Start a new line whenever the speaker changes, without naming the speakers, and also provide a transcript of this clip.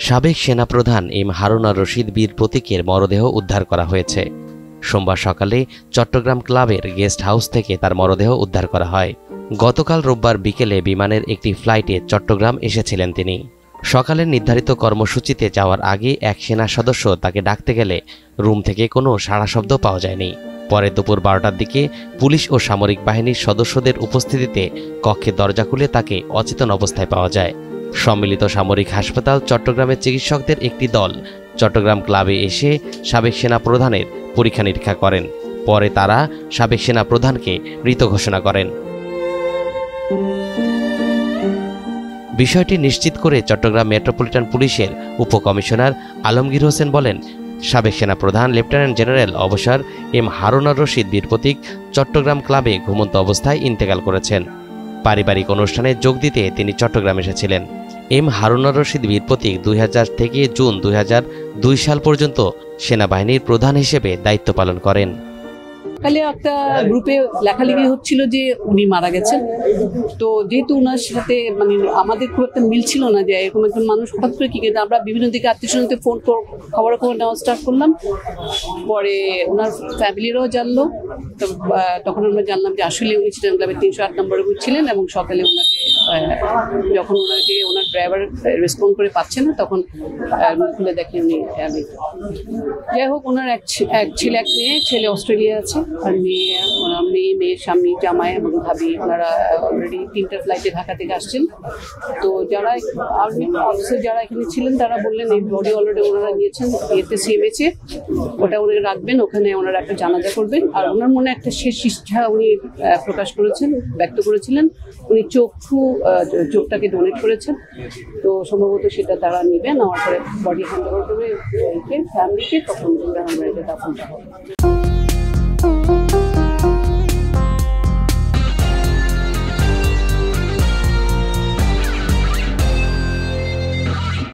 সাবেক সেনাপ্রধান এম হারুন আর রশিদ বীর প্রতীকের মরদেহ উদ্ধার করা হয়েছে। সোমবার সকালে চট্টগ্রাম ক্লাবের গেস্ট হাউস থেকে তার মরদেহ উদ্ধার করা হয়। গতকাল রোববার বিকেলে বিমানের একটি ফ্লাইটে চট্টগ্রাম এসেছিলেন তিনি। সকালের নির্ধারিত কর্মসূচিতে যাওয়ার আগে এক সেনা সদস্য তাকে ডাকতে গেলে রুম থেকে কোনো সাড়া শব্দ পাওয়া যায়নি। পরে দুপুর 12টার দিকে পুলিশ ও সামরিক বাহিনীর সদস্যদের উপস্থিতিতে কক্ষের দরজা খুলে তাকে অচেতন অবস্থায় পাওয়া যায়। সম্মিলিত সামরিক হাসপাতাল চট্টগ্রামের চিকিৎসকদের একটি দল চট্টগ্রাম ক্লাবে এসে সাবেক সেনা প্রধানের পরীক্ষা নিরীক্ষা করেন। পরে তারা সাবেক সেনা প্রধানকে মৃত ঘোষণা করেন। বিষয়টি নিশ্চিত করে চট্টগ্রাম মেট্রোপলিটন পুলিশের উপকমিশনার আলমগীর হোসেন বলেন, সাবেক সেনাপ্রধান লেফটেন্যান্ট জেনারেল অবসর এম হারুন আর রশিদ বীর প্রতীক চট্টগ্রাম ক্লাবে ঘুমন্ত অবস্থায় ইন্তেকাল করেছেন। পারিবারিক অনুষ্ঠানে যোগ দিতে তিনি চট্টগ্রাম এসেছিলেন। এম হারুন আর রশিদ বীর প্রতীক 2000 থেকে জুন 2002 সাল পর্যন্ত সেনাবাহিনীর প্রধান হিসেবে দায়িত্ব পালন করেন।
কালে একটা গ্রুপে লেখালেখি হচ্ছিল যে উনি মারা গেছেন। তো যেহেতু ওনার সাথে মানে আমাদের খুব একটা মিল ছিল না যে এরকম একজন মানুষ হঠাৎ করে কি, কিন্তু আমরা বিভিন্ন দিকে আত্মীয় স্বজনকে ফোন খবর নেওয়া স্টার্ট করলাম। পরে ওনার ফ্যামিলিরাও জানলো। তখন আমরা জানলাম যে আসলে উনি ছিলেন ক্লাবের 308 নম্বরে ছিলেন এবং সকালে ওনাকে যখন ওনার ড্রাইভার রেসপন্ড করে পাচ্ছে না তখন খুলে দেখেন উনি। যাই হোক, ওনার এক ছেলে এক মেয়ে, ছেলে অস্ট্রেলিয়া আছে আর মেয়ের স্বামী জামাই এবং ভাবি ওনারা অলরেডি 3টা ফ্লাইটে ঢাকা থেকে আসছেন। তো যারা আর্মি অফিসার যারা এখানে ছিলেন তারা বললেন এই বডি অলরেডি ওনারা নিয়েছেন এতে সিএমএচে, ওটা উনি রাখবেন, ওখানে ওনারা একটা জানাজা করবেন। আর ওনার মনে একটা শেষ ইচ্ছা উনি প্রকাশ করেছেন, ব্যক্ত করেছিলেন। উনি চোখটাকে ডোনেট করেছেন। তো সম্ভবত সেটা তারা নেবেন, নেওয়ার পরে বডি হ্যান্ড ওভার করবে ফ্যামিলিকে, তখন আমরা এটা দাফনটা হবে।